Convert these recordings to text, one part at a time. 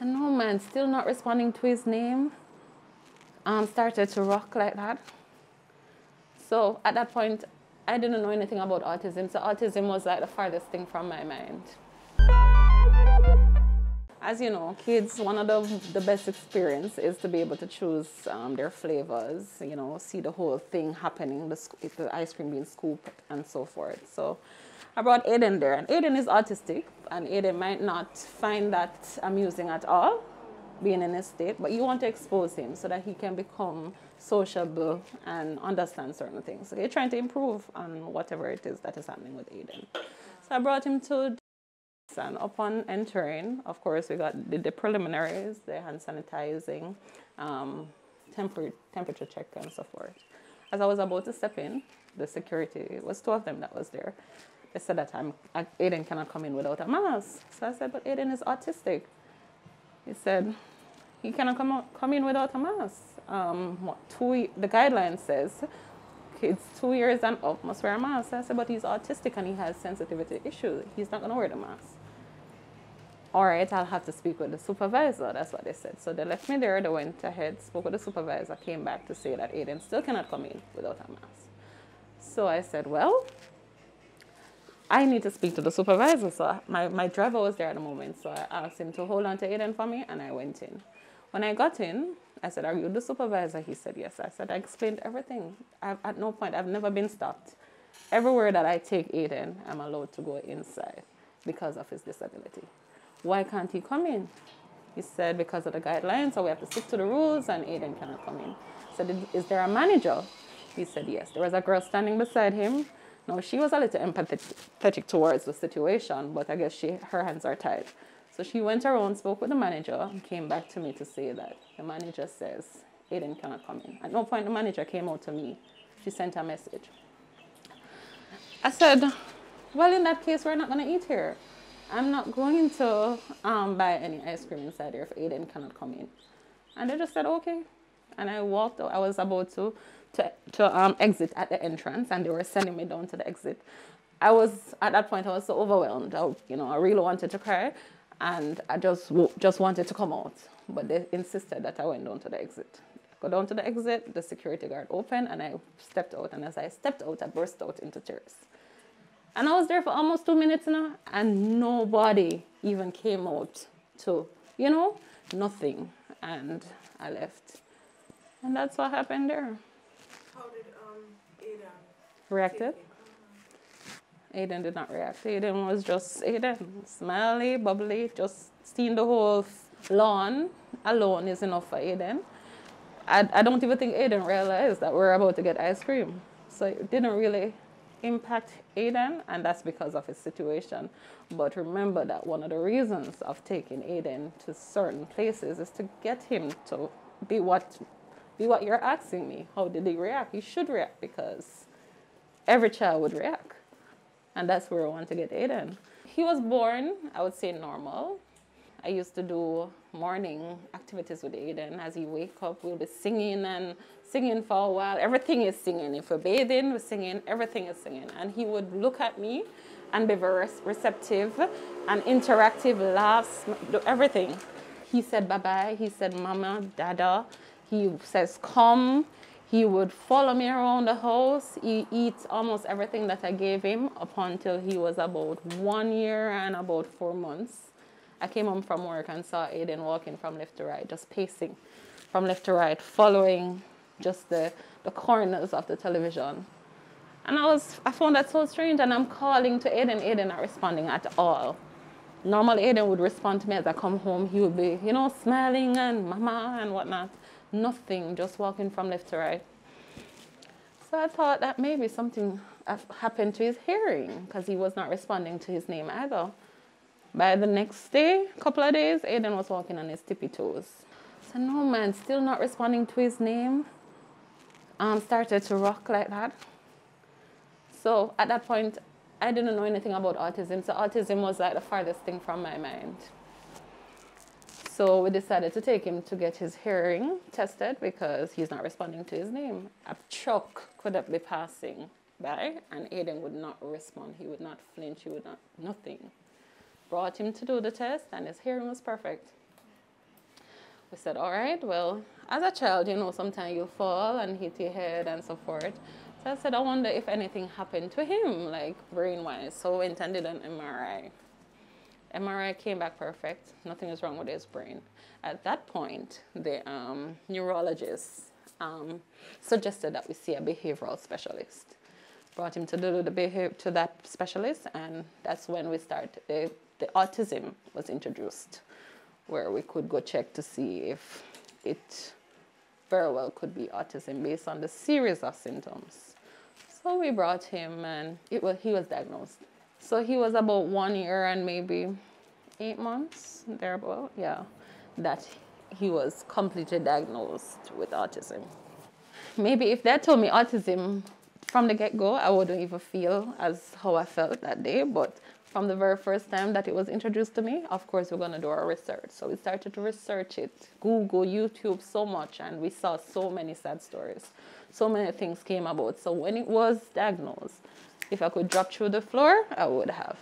So no man, still not responding to his name. Started to rock like that. So at that point, I didn't know anything about autism. So autism was like the farthest thing from my mind. As you know, kids, one of the best experience is to be able to choose their flavors, you know, see the whole thing happening, the ice cream being scooped and so forth. So I brought Aiden there, and Aiden is autistic, and Aiden might not find that amusing at all, being in this state, but you want to expose him so that he can become sociable and understand certain things. So you're trying to improve on whatever it is that is happening with Aiden. So I brought him to, and upon entering, of course, we did the preliminaries, the hand sanitizing, temperature check and so forth. As I was about to step in, the security, it was 2 of them that was there. They said that Aiden cannot come in without a mask. So I said, but Aiden is autistic. He said, he cannot come in without a mask. The guideline says kids 2 years and up must wear a mask. So I said, but he's autistic and he has sensitivity issues. He's not going to wear the mask. All right, I'll have to speak with the supervisor. That's what they said. So they left me there. They went ahead, spoke with the supervisor, came back to say that Aiden still cannot come in without a mask. So I said, well, I need to speak to the supervisor. So my driver was there at the moment. So I asked him to hold on to Aiden for me, and I went in. When I got in, I said, are you the supervisor? He said, yes. I said, I explained everything. At no point, I've never been stopped. Everywhere that I take Aiden, I'm allowed to go inside because of his disability. Why can't he come in? He said, because of the guidelines, so we have to stick to the rules, and Aiden cannot come in. I said, is there a manager? He said, yes. There was a girl standing beside him. Now, she was a little empathetic towards the situation, but I guess her hands are tied. So she went around, spoke with the manager, and came back to me to say that the manager says Aiden cannot come in. At no point the manager came out to me. She sent a message. I said, well, in that case, we're not going to eat here. I'm not going to buy any ice cream inside here if Aiden cannot come in. And they just said, okay. And I walked out. I was about to exit at the entrance, and they were sending me down to the exit. At that point, I was so overwhelmed. I really wanted to cry, and I just wanted to come out. But they insisted that I went down to the exit. I go down to the exit, the security guard opened, and I stepped out. And as I stepped out, I burst out into tears. And I was there for almost 2 minutes now, and nobody even came out to, nothing. And I left. And that's what happened there. How did Aiden reacted? Aiden did not react. Aiden was just Aiden, smiley, bubbly, just seeing the whole lawn alone is enough for Aiden. I don't even think Aiden realized that we're about to get ice cream. So it didn't really impact Aiden, and that's because of his situation. But remember that one of the reasons of taking Aiden to certain places is to get him to be what you're asking me. How did he react? He should react, because every child would react. And that's where I want to get Aiden. He was born, I would say, normal. I used to do morning activities with Aiden. As he wake up, we'll be singing and singing for a while. Everything is singing. If we're bathing, we're singing. Everything is singing. And he would look at me and be very receptive and interactive, laughs, do everything. He said bye-bye. He said mama, dada. He says come. He would follow me around the house. He eats almost everything that I gave him up until he was about 1 year and about 4 months. I came home from work and saw Aiden walking from left to right, just pacing from left to right, following just the corners of the television. And I found that so strange, and I'm calling to Aiden. Aiden not responding at all. Normally, Aiden would respond to me as I come home. He would be, smiling and mama and whatnot. Nothing, just walking from left to right. So I thought that maybe something happened to his hearing, because he was not responding to his name either. By the next day, couple of days, Aiden was walking on his tippy toes. So no man, still not responding to his name. Started to rock like that. So at that point, I didn't know anything about autism. So autism was like the farthest thing from my mind. So we decided to take him to get his hearing tested, because he's not responding to his name. A truck could be passing by, and Aiden would not respond. He would not flinch. He would not, nothing. Brought him to do the test, and his hearing was perfect. We said, all right, well, as a child, you know, sometimes you fall and hit your head and so forth. So I said, I wonder if anything happened to him, like brain-wise. So we went and did an MRI. MRI came back perfect. Nothing is wrong with his brain. At that point, the neurologist suggested that we see a behavioral specialist. Brought him to to that specialist, and that's when we started. The autism was introduced, where we could go check to see if it very well could be autism based on the series of symptoms. So we brought him, and he was diagnosed. So he was about 1 year and maybe 8 months, thereabout, yeah, that he was completely diagnosed with autism. Maybe if they told me autism from the get-go, I wouldn't even feel as how I felt that day, but from the very first time that it was introduced to me, of course, we're going to do our research. So we started to research it, Google, YouTube, so much, and we saw so many sad stories. So many things came about. So when it was diagnosed, if I could drop through the floor, I would have.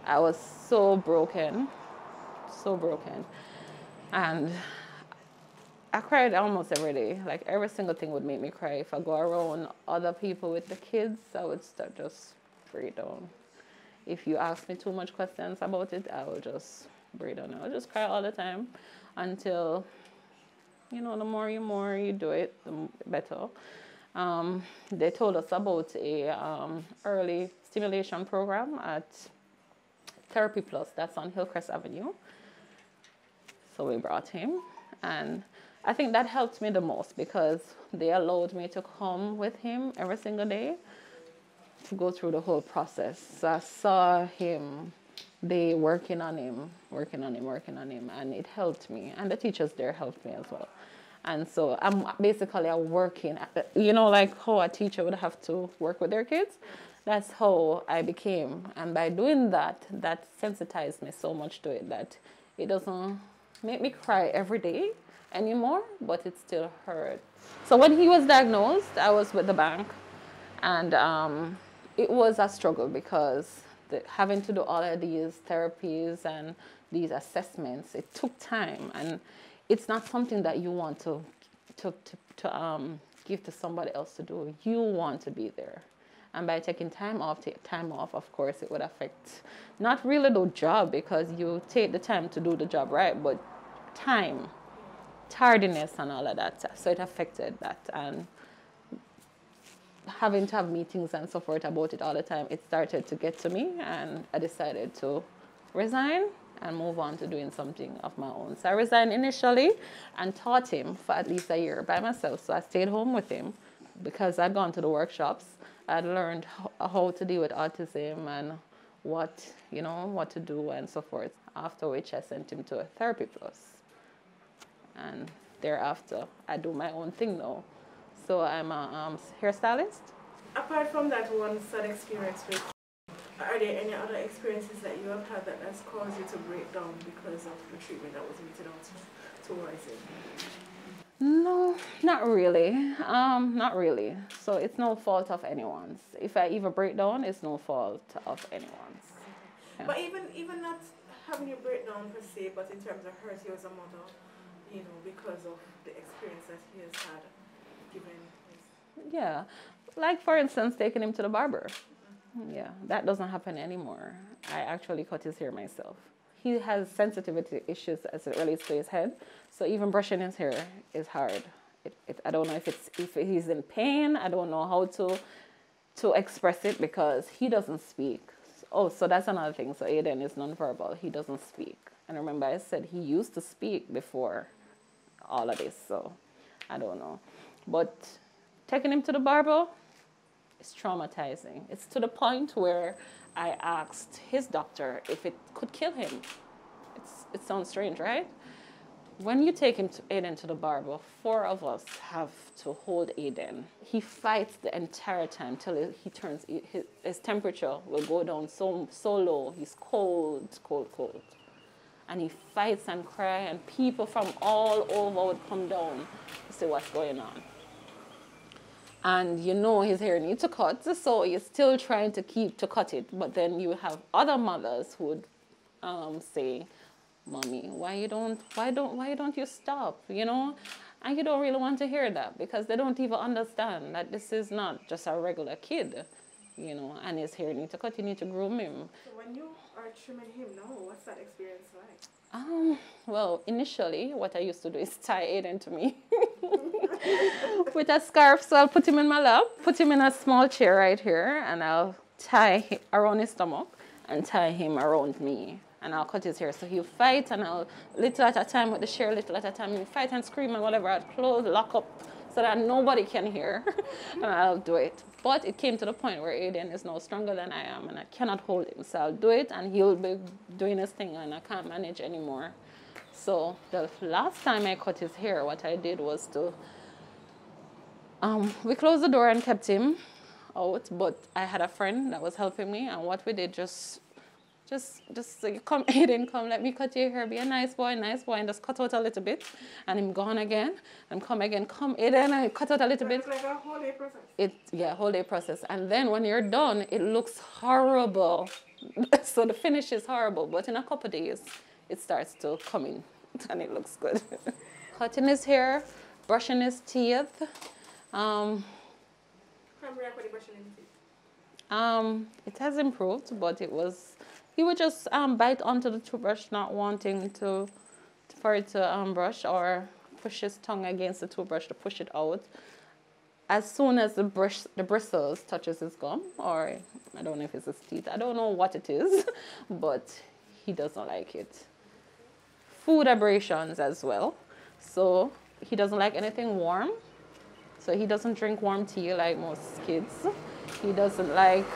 I was so broken, so broken. And I cried almost every day. Like every single thing would make me cry. If I go around other people with the kids, I would start just break down. If you ask me too much questions about it, I will just break down. I will just cry all the time until, you know, the more you do it, the better. They told us about a early stimulation program at Therapy Plus, that's on Hillcrest Avenue. So we brought him, and I think that helped me the most because they allowed me to come with him every single day to go through the whole process. So I saw him, they working on him, and it helped me. And the teachers there helped me as well. And so I'm basically working, you know, like how a teacher would have to work with their kids. That's how I became. And by doing that, that sensitized me so much to it that it doesn't make me cry every day anymore, but it still hurts. So when he was diagnosed, I was with the bank, and it was a struggle because having to do all of these therapies and these assessments, it took time, and it's not something that you want to give to somebody else to do. You want to be there. And by taking time off, of course, it would affect not really the job because you take the time to do the job right, but time, tardiness and all of that. So it affected that. And having to have meetings and so forth about it all the time, it started to get to me, and I decided to resign and move on to doing something of my own. So I resigned initially and taught him for at least a year by myself. So I stayed home with him because I'd gone to the workshops. I'd learned how to deal with autism and what to do and so forth. After which I sent him to a Therapy Plus. And thereafter, I do my own thing now. So I'm a hairstylist. Apart from that one sad experience with, are there any other experiences that you have had that has caused you to break down because of the treatment that was meted out towards it? No, not really. Not really. So it's no fault of anyone's. If I even break down, it's no fault of anyone's. Yeah. But even not having you break down per se, but in terms of hurt you as a mother, you know, because of the experience that he has had given his... Yeah. Like, for instance, taking him to the barber. Yeah, that doesn't happen anymore. I actually cut his hair myself. He has sensitivity issues as it relates to his head, so even brushing his hair is hard. I don't know if he's in pain. I don't know how to express it because he doesn't speak. Oh, so that's another thing. So Aiden is nonverbal. He doesn't speak. And remember, I said he used to speak before all of this, so I don't know. But taking him to the barber, it's traumatizing. It's to the point where I asked his doctor if it could kill him. It sounds strange, right? When you take Aiden to the barber, 4 of us have to hold Aiden. He fights the entire time till he turns, his temperature will go down so low. He's cold. And he fights and cries, and people from all over would come down to see what's going on. And you know his hair needs to cut, so you're still trying to cut it. But then you have other mothers who would say, mommy, why don't you stop, you know? And you don't really want to hear that because they don't even understand that this is not just a regular kid, you know, and his hair need to cut, you need to groom him. So when you are trimming him now, what's that experience like? Well, initially, what I used to do is tie Aiden to me with a scarf. So I'll put him in my lap, put him in a small chair right here, and I'll tie him around his stomach and tie him around me. And I'll cut his hair. So he'll fight, and I'll, little at a time with the chair, little at a time, he'll fight and scream and whatever. I'll close, lock up, so that nobody can hear, and I'll do it. But it came to the point where Aiden is now stronger than I am, and I cannot hold him. So I'll do it, and he'll be doing his thing, and I can't manage anymore. So the last time I cut his hair, what I did was to, we closed the door and kept him out, but I had a friend that was helping me, and what we did, just say, come, Aiden, come, let me cut your hair, be a nice boy, and just cut out a little bit, and him gone again, and come again, come, Aiden, and cut out a little bit. It's like a whole day process. Whole day process. And then when you're done, it looks horrible. So the finish is horrible, but in a couple of days, it starts to come in, and it looks good. Cutting his hair, brushing his teeth. Come react with the brushing in the teeth. It has improved, but he would just bite onto the toothbrush, not wanting for it to brush, or push his tongue against the toothbrush to push it out. As soon as the bristles touches his gum, or I don't know if it's his teeth, I don't know what it is, but he doesn't like it. Food aberrations as well. So he doesn't like anything warm. So he doesn't drink warm tea like most kids. He doesn't like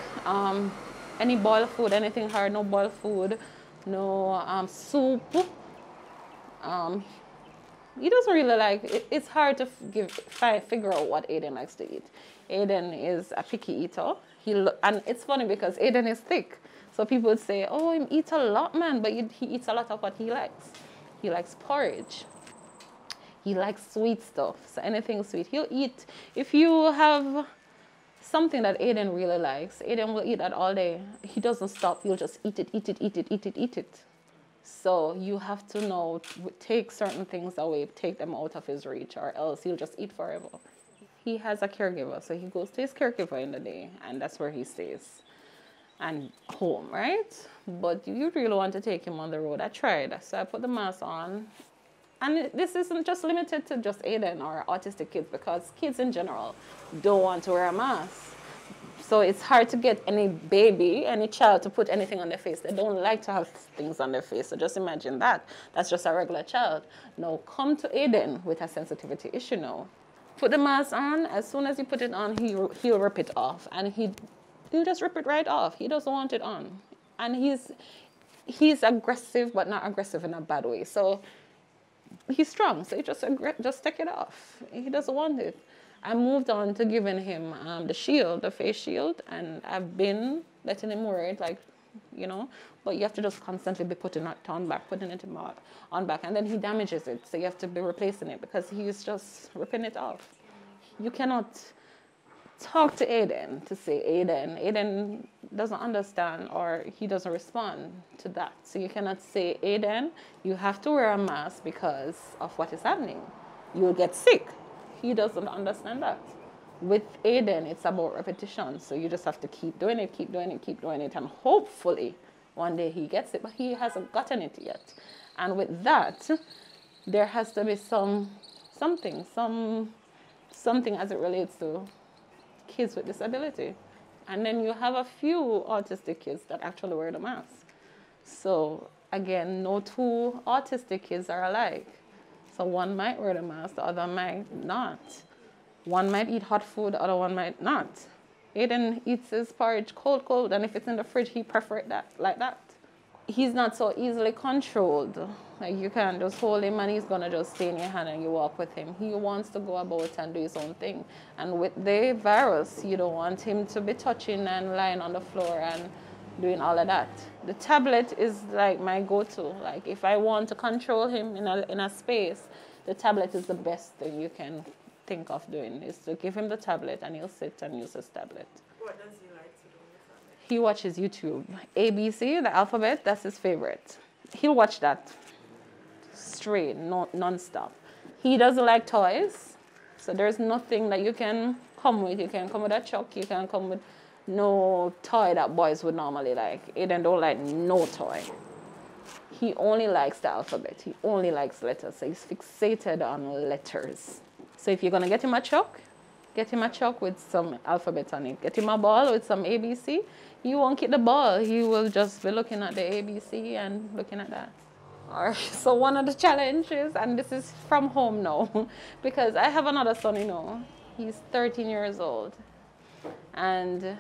any boiled food, anything hard, no boiled food, no soup. He doesn't really like, it's hard to figure out what Aiden likes to eat. Aiden is a picky eater. And it's funny because Aiden is thick. So people would say, oh, he eats a lot, man, but he eats a lot of what he likes. He likes porridge. He likes sweet stuff, so anything sweet. He'll eat, if you have something that Aiden really likes, Aiden will eat that all day. He doesn't stop, he'll just eat it. So you have to know, take certain things away, take them out of his reach, or else he'll just eat forever. He has a caregiver, so he goes to his caregiver in the day, and that's where he stays. And home, right? But you really want to take him on the road. I tried, so I put the mask on. And this isn't just limited to just Aiden or autistic kids, because kids in general don't want to wear a mask. So it's hard to get any baby, any child to put anything on their face. They don't like to have things on their face. So just imagine that. That's just a regular child. Now come to Aiden with a sensitivity issue now. Put the mask on. As soon as you put it on, he'll rip it off. And he'll just rip it right off. He doesn't want it on. And he's aggressive, but not aggressive in a bad way. So he's strong, so he just take it off. He doesn't want it. I moved on to giving him the shield, the face shield, and I've been letting him wear it, like, you know, but you have to just constantly be putting it on back, and then he damages it, so you have to be replacing it because he's just ripping it off. You cannot talk to Aiden to say, Aiden doesn't understand, or he doesn't respond to that. So you cannot say, Aiden, you have to wear a mask because of what is happening. You'll get sick. He doesn't understand that. With Aiden, it's about repetition. So you just have to keep doing it, and hopefully one day he gets it, but he hasn't gotten it yet. And with that, there has to be something as it relates to kids with disability. And then you have a few autistic kids that actually wear the mask. So again, no two autistic kids are alike. So one might wear the mask, the other might not. One might eat hot food, the other one might not. Aiden eats his porridge cold, and if it's in the fridge, he prefers that like that. He's not so easily controlled. Like, you can't just hold him and he's gonna just stay in your hand and you walk with him. He wants to go about and do his own thing. And with the virus, you don't want him to be touching and lying on the floor and doing all of that. The tablet is like my go-to. Like, if I want to control him in a space, the tablet is the best thing you can think of doing, is to give him the tablet and he'll sit and use his tablet. What does he like to do with the tablet? He watches YouTube. ABC, the alphabet, that's his favorite. He'll watch that straight, non-stop. He doesn't like toys, so there's nothing that you can come with. You can come with a chuck, you can come with no toy that boys would normally like. Aiden don't like no toy. He only likes the alphabet. He only likes letters. So he's fixated on letters. So if you're going to get him a chalk with some alphabet on it. Get him a ball with some ABC. He won't get the ball. He will just be looking at the ABC and looking at that. All right. So one of the challenges, and this is from home now, because I have another son, He's 13 years old. And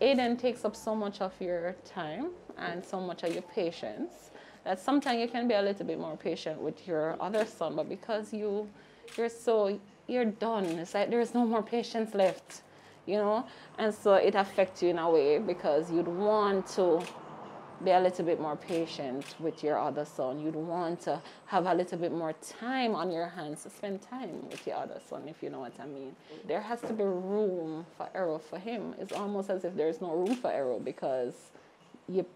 Aiden takes up so much of your time and so much of your patience that sometimes you can be a little bit more patient with your other son, but because you're done. It's like there's no more patience left, And so it affects you in a way because you'd want to be a little bit more patient with your other son. You'd want to have a little bit more time on your hands to spend time with your other son, if you know what I mean. There has to be room for error for him. It's almost as if there's no room for error because you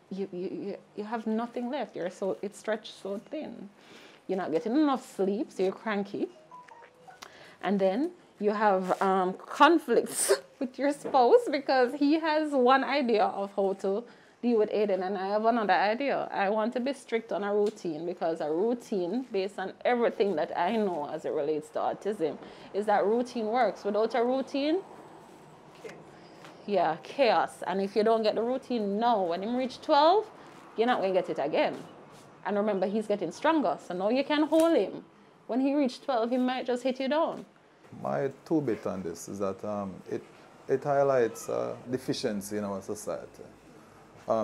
have nothing left. It's stretched so thin. You're not getting enough sleep, so you're cranky. And then you have conflicts with your spouse because he has one idea of how to deal with Aiden, and I have another idea. I want to be strict on a routine because a routine, based on everything that I know as it relates to autism, is that routine works. Without a routine, chaos. And if you don't get the routine now, when you reach 12, you're not going to get it again. And remember, he's getting stronger, so now you can hold him. When he reaches 12, he might just hit you down. My two bit on this is that it highlights deficiency in our society.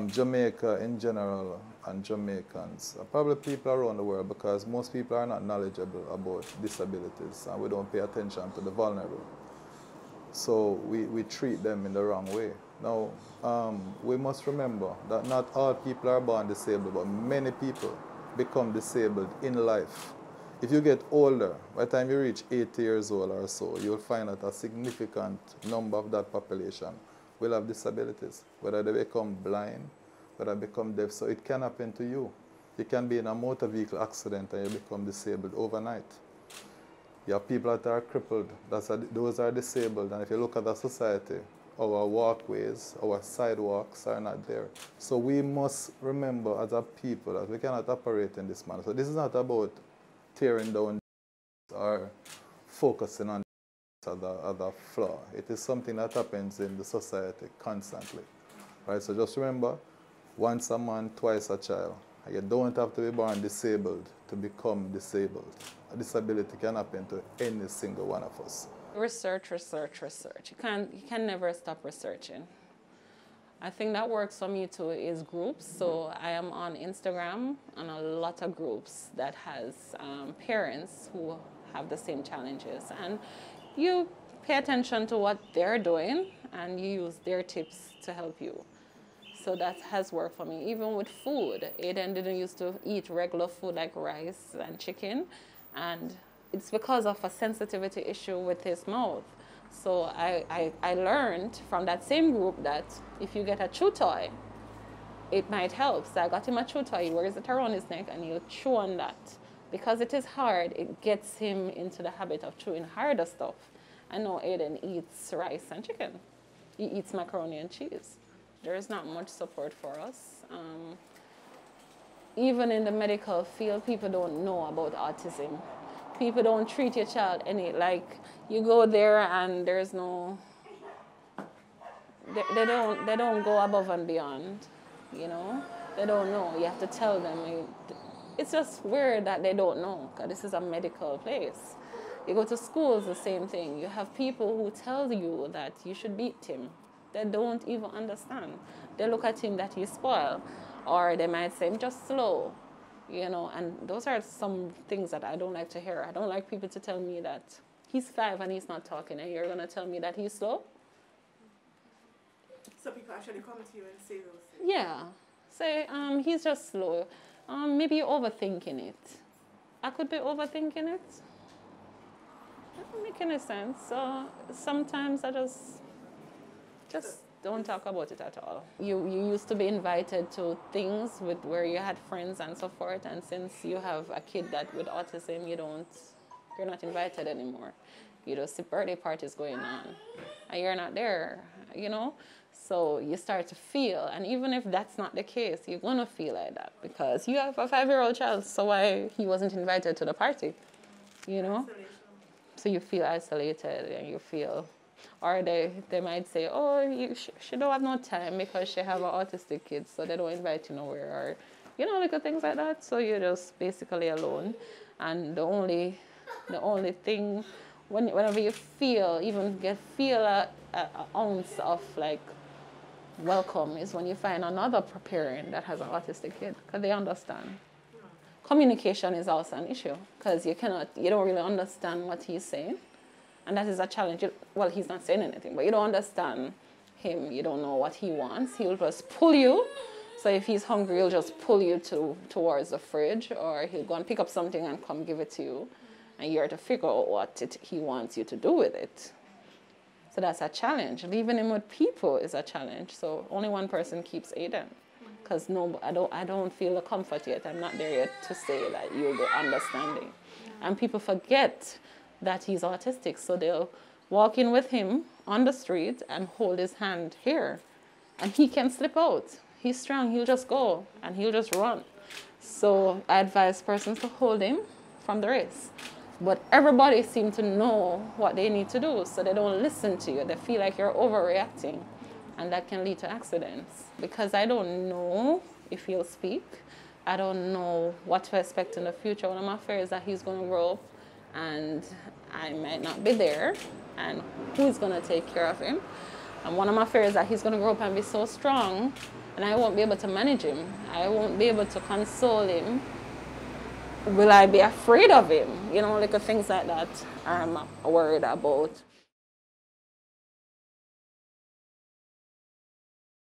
Jamaica in general and Jamaicans, probably people around the world, because most people are not knowledgeable about disabilities and we don't pay attention to the vulnerable. So we treat them in the wrong way. Now, we must remember that not all people are born disabled, but many people become disabled in life. If you get older, by the time you reach 80 years old or so, you'll find that a significant number of that population will have disabilities, whether they become blind, whether they become deaf. So it can happen to you. You can be in a motor vehicle accident and you become disabled overnight. You have people that are crippled, those are disabled. And if you look at the society, our walkways, our sidewalks are not there. So we must remember as a people that we cannot operate in this manner. So this is not about tearing down or focusing on other flaw. It is something that happens in the society constantly. Right? So just remember, once a man, twice a child. You don't have to be born disabled to become disabled. A disability can happen to any single one of us. Research, research, research. You can never stop researching. I think that works for me too is groups. So I am on Instagram on a lot of groups that has parents who have the same challenges. And you pay attention to what they're doing and you use their tips to help you. So that has worked for me. Even with food, Aiden didn't used to eat regular food like rice and chicken. And it's because of a sensitivity issue with his mouth. So I learned from that same group that if you get a chew toy, it might help. So I got him a chew toy. He wears it around his neck and he'll chew on that. Because it is hard, it gets him into the habit of chewing harder stuff. I know Aiden eats rice and chicken. He eats macaroni and cheese. There is not much support for us. Even in the medical field, people don't know about autism. People don't treat your child like you go there and there's no, they don't go above and beyond, They don't know. You have to tell them. It's just weird that they don't know, because this is a medical place. You go to schools, the same thing. You have people who tell you that you should beat him. They don't even understand. They look at him that he's spoiled, or they might say, I'm just slow, and those are some things that I don't like to hear. I don't like people to tell me that he's 5 and he's not talking, and you're going to tell me that he's slow? So people actually come to you and say those things? Yeah. Say, he's just slow. Maybe you're overthinking it. I could be overthinking it. That doesn't make any sense. So sometimes I just Don't talk about it at all. You used to be invited to things with where you had friends and so forth, and since you have a kid that with autism, you're not invited anymore. You just see birthday parties going on, and you're not there, you know? So you start to feel, and even if that's not the case, you're gonna feel like that because you have a 5-year-old child, so why he wasn't invited to the party, you know? So you feel isolated and you feel, or they might say, oh, she don't have no time because she have an autistic kid, so they don't invite you nowhere, or, you know, little things like that. So you're just basically alone. And the only thing, whenever you feel an ounce of like welcome is when you find another parent that has an autistic kid, because they understand. Communication is also an issue because you don't really understand what he's saying, and that is a challenge. Well, he's not saying anything, but you don't understand him. You don't know what he wants. He'll just pull you. So if he's hungry, he'll just pull you towards the fridge, or he'll go and pick up something and come give it to you, and you're to figure out what he wants you to do with it. So that's a challenge. Leaving him with people is a challenge. So only one person keeps Aiden. Because I don't feel the comfort yet. I'm not there yet to say that you'll be understanding. And people forget that he's autistic, so they'll walk in with him on the street and hold his hand here, and he can slip out. He's strong. He'll just go and he'll just run. So I advise persons to hold him from the race. But everybody seems to know what they need to do, so they don't listen to you. They feel like you're overreacting. And that can lead to accidents. Because I don't know if he'll speak. I don't know what to expect in the future. One of my fears is that he's going to grow up and I might not be there. And who's going to take care of him? And one of my fears is that he's going to grow up and be so strong and I won't be able to manage him. I won't be able to console him. Will I be afraid of him? You know, like things like that I'm worried about.